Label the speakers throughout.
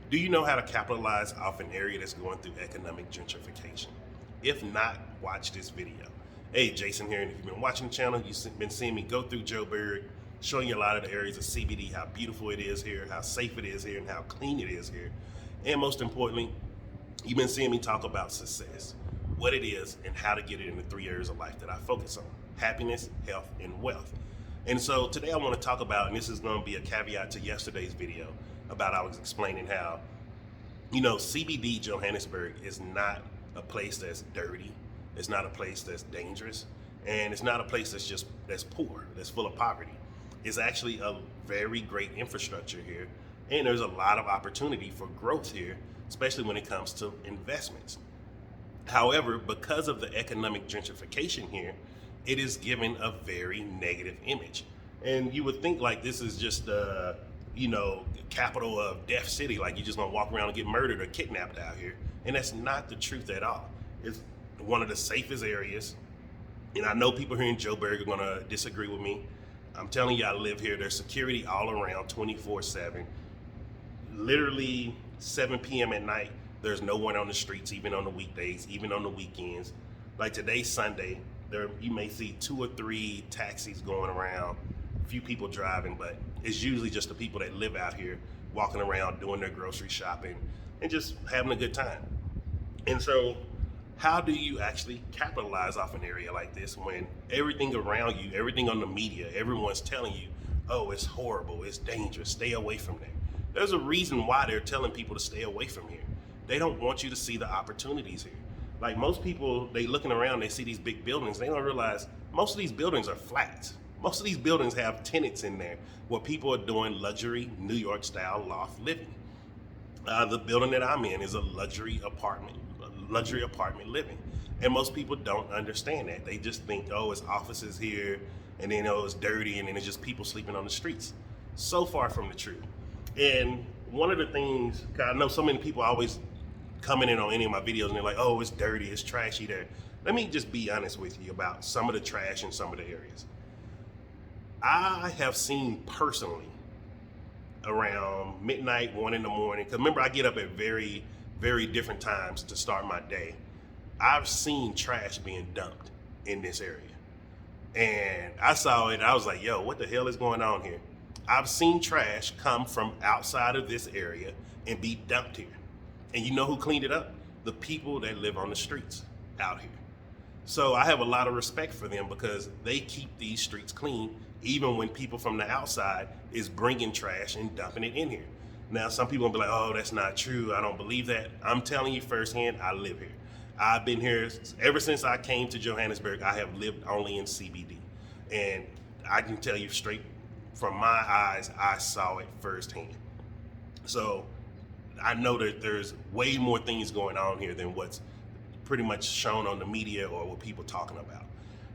Speaker 1: Do you know how to capitalize off an area that's going through economic gentrification? If not, watch this video. Hey, Jason here, and if you've been watching the channel, you've been seeing me go through Joburg, showing you a lot of the areas of CBD, how beautiful it is here, how safe it is here, and how clean it is here. And most importantly, you've been seeing me talk about success, what it is, and how to get it in the 3 areas of life that I focus on: happiness, health, and wealth. And so today I want to talk about, and this is going to be a caveat to yesterday's video, about I was explaining how, CBD Johannesburg is not a place that's dirty. It's not a place that's dangerous. And it's not a place that's poor, that's full of poverty. It's actually a very great infrastructure here. And there's a lot of opportunity for growth here, especially when it comes to investments. However, because of the economic gentrification here, it is given a very negative image. And you would think like this is just the, capital of Death City, like you're just gonna walk around and get murdered or kidnapped out here. And that's not the truth at all. It's one of the safest areas. And I know people here in Joburg are gonna disagree with me. I'm telling you, I live here. There's security all around 24/7. Literally 7 p.m. at night, there's no one on the streets, even on the weekdays, even on the weekends. Like today's Sunday, you may see 2 or 3 taxis going around, a few people driving, but it's usually just the people that live out here walking around doing their grocery shopping and just having a good time. And so how do you actually capitalize off an area like this when everything around you, everything on the media, everyone's telling you, oh, it's horrible, it's dangerous, stay away from there. There's a reason why they're telling people to stay away from here. They don't want you to see the opportunities here. Like most people, they looking around, they see these big buildings, they don't realize most of these buildings are flats. Most of these buildings have tenants in there where people are doing luxury New York style loft living. The building that I'm in is a luxury apartment living. And most people don't understand that. They just think, oh, it's offices here, and then it's dirty, and then it's just people sleeping on the streets. So far from the truth. And one of the things, 'cause I know so many people always coming in on any of my videos and they're like, oh, it's dirty, it's trashy there. Let me just be honest with you about some of the trash in some of the areas. I have seen personally around midnight, 1 in the morning, because remember I get up at very, very different times to start my day. I've seen trash being dumped in this area. And I saw it and I was like, yo, what the hell is going on here? I've seen trash come from outside of this area and be dumped here. And you know who cleaned it up? The people that live on the streets out here. So I have a lot of respect for them because they keep these streets clean even when people from the outside is bringing trash and dumping it in here. Now, some people will be like, oh, that's not true, I don't believe that. I'm telling you firsthand, I live here. I've been here ever since I came to Johannesburg. I have lived only in CBD. And I can tell you straight from my eyes, I saw it firsthand. So I know that there's way more things going on here than what's pretty much shown on the media or what people talking about.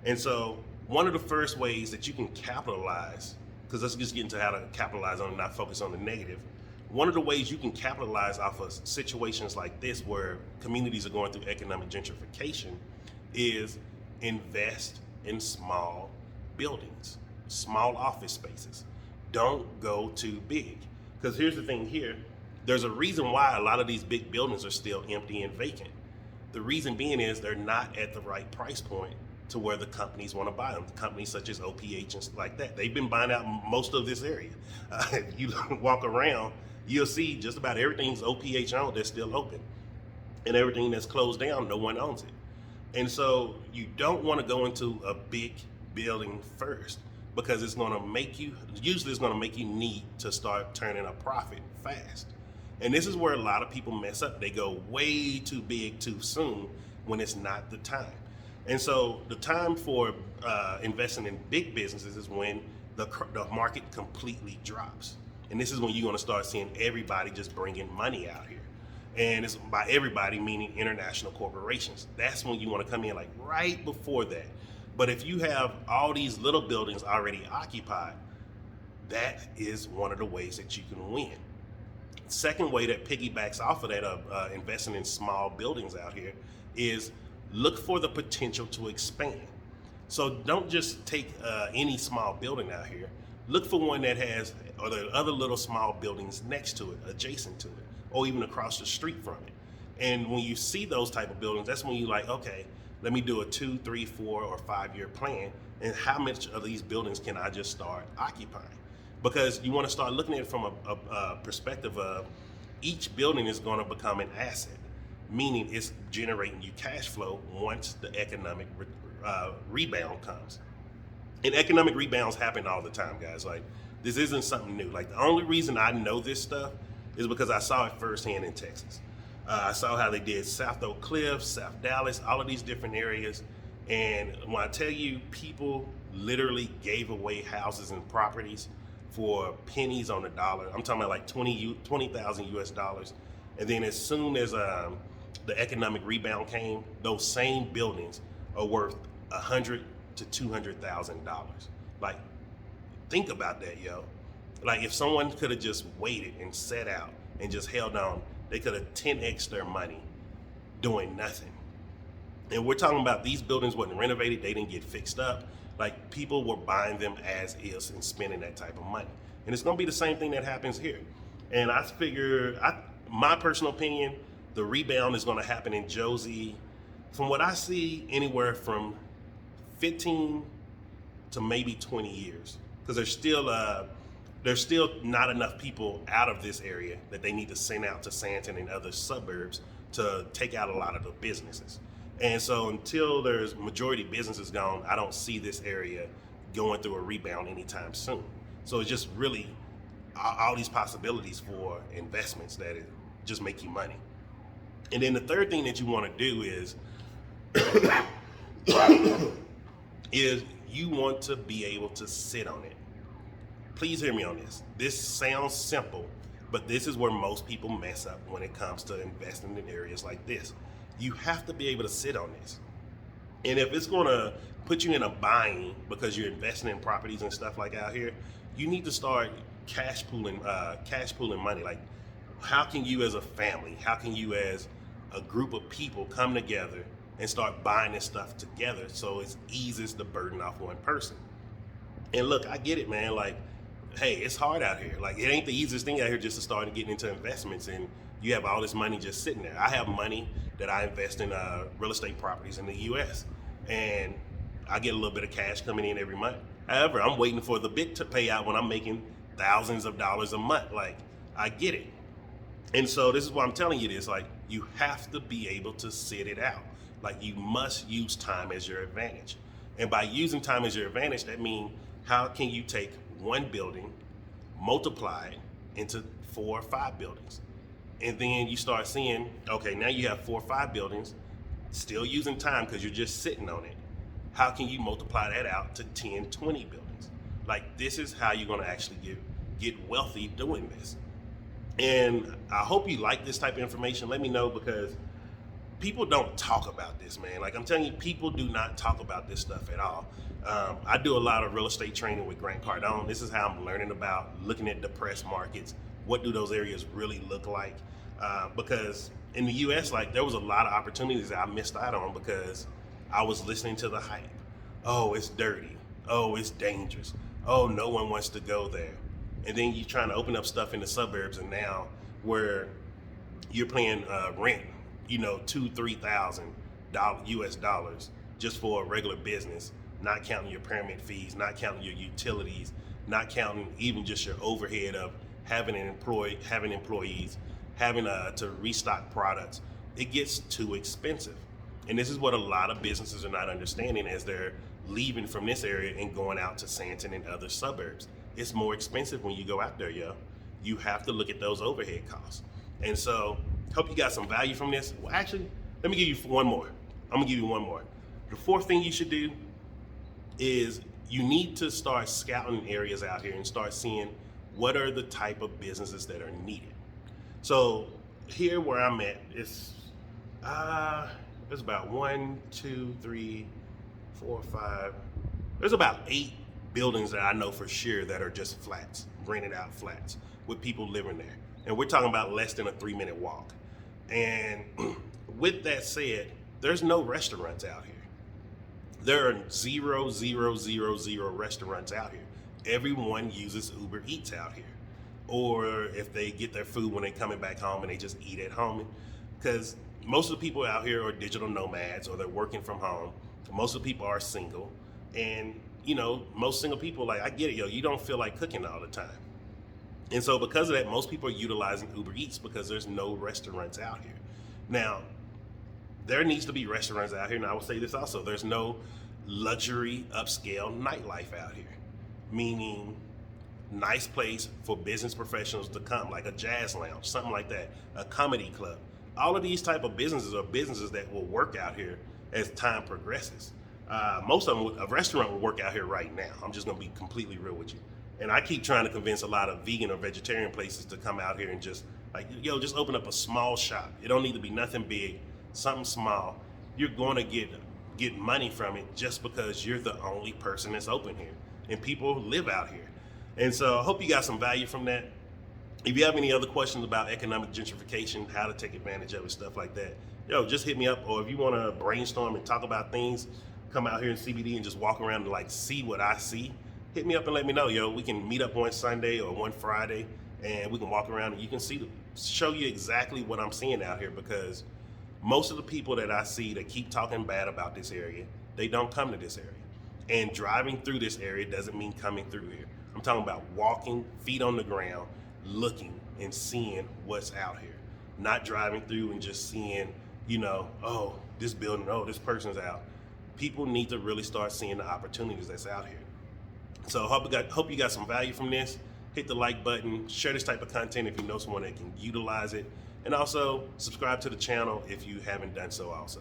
Speaker 1: And so one of the first ways that you can capitalize, because let's just get into how to capitalize on it, not focus on the negative. One of the ways you can capitalize off of situations like this where communities are going through economic gentrification is invest in small buildings, small office spaces. Don't go too big. Because here's the thing here, there's a reason why a lot of these big buildings are still empty and vacant. The reason being is they're not at the right price point to where the companies want to buy them. Companies such as OPH and stuff like that. They've been buying out most of this area. You walk around, you'll see just about everything's OPH owned that's still open. And everything that's closed down, no one owns it. And so you don't want to go into a big building first because it's going to make you, usually it's going to make you need to start turning a profit fast. And this is where a lot of people mess up. They go way too big too soon when it's not the time. And so the time for investing in big businesses is when the market completely drops. And this is when you're going to start seeing everybody just bringing money out here. And it's by everybody, meaning international corporations. That's when you want to come in, like right before that. But if you have all these little buildings already occupied, that is one of the ways that you can win. Second way that piggybacks off of that of investing in small buildings out here is look for the potential to expand. So don't just take any small building out here. look for one that has or the other little small buildings next to it, adjacent to it, or even across the street from it. And when you see those type of buildings, that's when you like, okay, let me do a 2, 3, 4, or 5 year plan. And how much of these buildings can I just start occupying? Because you want to start looking at it from a perspective of each building is going to become an asset, meaning it's generating you cash flow once the economic rebound comes. And economic rebounds happen all the time, guys. Like, this isn't something new. Like, the only reason I know this stuff is because I saw it firsthand in Texas. I saw how they did South Oak Cliff, South Dallas, all of these different areas. And when I tell you, people literally gave away houses and properties for pennies on the dollar. I'm talking about like 20,000 US dollars. And then as soon as the economic rebound came, those same buildings are worth $100,000 to $200,000. Like, think about that, yo. Like, if someone could have just waited and sat out and just held on, they could have 10x their money doing nothing. And we're talking about these buildings wasn't renovated, they didn't get fixed up. Like, people were buying them as is and spending that type of money. And it's gonna be the same thing that happens here. And I figure, my personal opinion, the rebound is gonna happen in Josie, from what I see, anywhere from 15 to maybe 20 years. Because there's still not enough people out of this area that they need to send out to Sandton and other suburbs to take out a lot of the businesses. And so until there's majority businesses gone, I don't see this area going through a rebound anytime soon. So it's just really all these possibilities for investments that just make you money. And then the third thing that you want to do is you want to be able to sit on it. Please hear me on this. This sounds simple, but this is where most people mess up when it comes to investing in areas like this. You have to be able to sit on this. And if it's going to put you in a bind because you're investing in properties and stuff like out here, you need to start cash pooling money. Like, how can you as a family, how can you as a group of people come together and start buying this stuff together so it eases the burden off one person? And look, I get it, man. Like, hey, it's hard out here. Like, it ain't the easiest thing out here just to start getting into investments, and you have all this money just sitting there. I have money that I invest in real estate properties in the US, and I get a little bit of cash coming in every month. However, I'm waiting for the big to pay out when I'm making thousands of dollars a month. Like, I get it. And so this is why I'm telling you this. Like, you have to be able to sit it out. Like, you must use time as your advantage. And by using time as your advantage, that means how can you take one building, multiply it into 4 or 5 buildings? And then you start seeing, okay, now you have 4 or 5 buildings, still using time because you're just sitting on it. How can you multiply that out to 10, 20 buildings? Like, this is how you're gonna actually get wealthy doing this. And I hope you like this type of information. Let me know, because people don't talk about this, man. Like, I'm telling you, people do not talk about this stuff at all. I do a lot of real estate training with Grant Cardone. This is how I'm learning about looking at depressed markets. What do those areas really look like? Because in the US, like, there was a lot of opportunities that I missed out on because I was listening to the hype. Oh, it's dirty. Oh, it's dangerous. Oh, no one wants to go there. And then you're trying to open up stuff in the suburbs, and now where you're paying rent, $2,000-3,000 US dollars just for a regular business, not counting your permit fees, not counting your utilities, not counting even just your overhead of having employees, having to restock products. It gets too expensive. And this is what a lot of businesses are not understanding as they're leaving from this area and going out to Sandton and other suburbs. It's more expensive when you go out there, yo. You have to look at those overhead costs. And so, hope you got some value from this. Well, actually, let me give you one more. I'm gonna give you one more. The fourth thing you should do is you need to start scouting areas out here and start seeing what are the type of businesses that are needed. So here where I'm at, it's about 1, 2, 3, 4, 5. There's about 8 buildings that I know for sure that are just flats, rented out flats with people living there. And we're talking about less than a 3-minute walk. And with that said, there's no restaurants out here. There are 0, 0, 0, 0 restaurants out here. everyone uses Uber Eats out here. Or if they get their food when they're coming back home and they just eat at home. Because most of the people out here are digital nomads or they're working from home. Most of the people are single. And, you know, most single people, like, I get it, yo, you don't feel like cooking all the time. And so because of that, most people are utilizing Uber Eats because there's no restaurants out here. Now, there needs to be restaurants out here, and I will say this also, there's no luxury upscale nightlife out here. Meaning, nice place for business professionals to come, like a jazz lounge, something like that, a comedy club. All of these type of businesses are businesses that will work out here as time progresses. Most of them, a restaurant will work out here right now. I'm just gonna be completely real with you. And I keep trying to convince a lot of vegan or vegetarian places to come out here and just like, yo, just open up a small shop. It don't need to be nothing big, something small. You're going to get money from it just because you're the only person that's open here, and people live out here. And so I hope you got some value from that. If you have any other questions about economic gentrification, how to take advantage of it, stuff like that, yo, just hit me up. Or if you want to brainstorm and talk about things, come out here in CBD and just walk around and like see what I see, hit me up and let me know, yo. We can meet up one Sunday or one Friday and we can walk around and you can show you exactly what I'm seeing out here, because most of the people that I see that keep talking bad about this area, they don't come to this area. And driving through this area doesn't mean coming through here. I'm talking about walking, feet on the ground, looking and seeing what's out here. Not driving through and just seeing, you know, oh, this building, oh, this person's out. People need to really start seeing the opportunities that's out here. So hope you got some value from this. Hit the like button, share this type of content if you know someone that can utilize it, and also subscribe to the channel if you haven't done so also.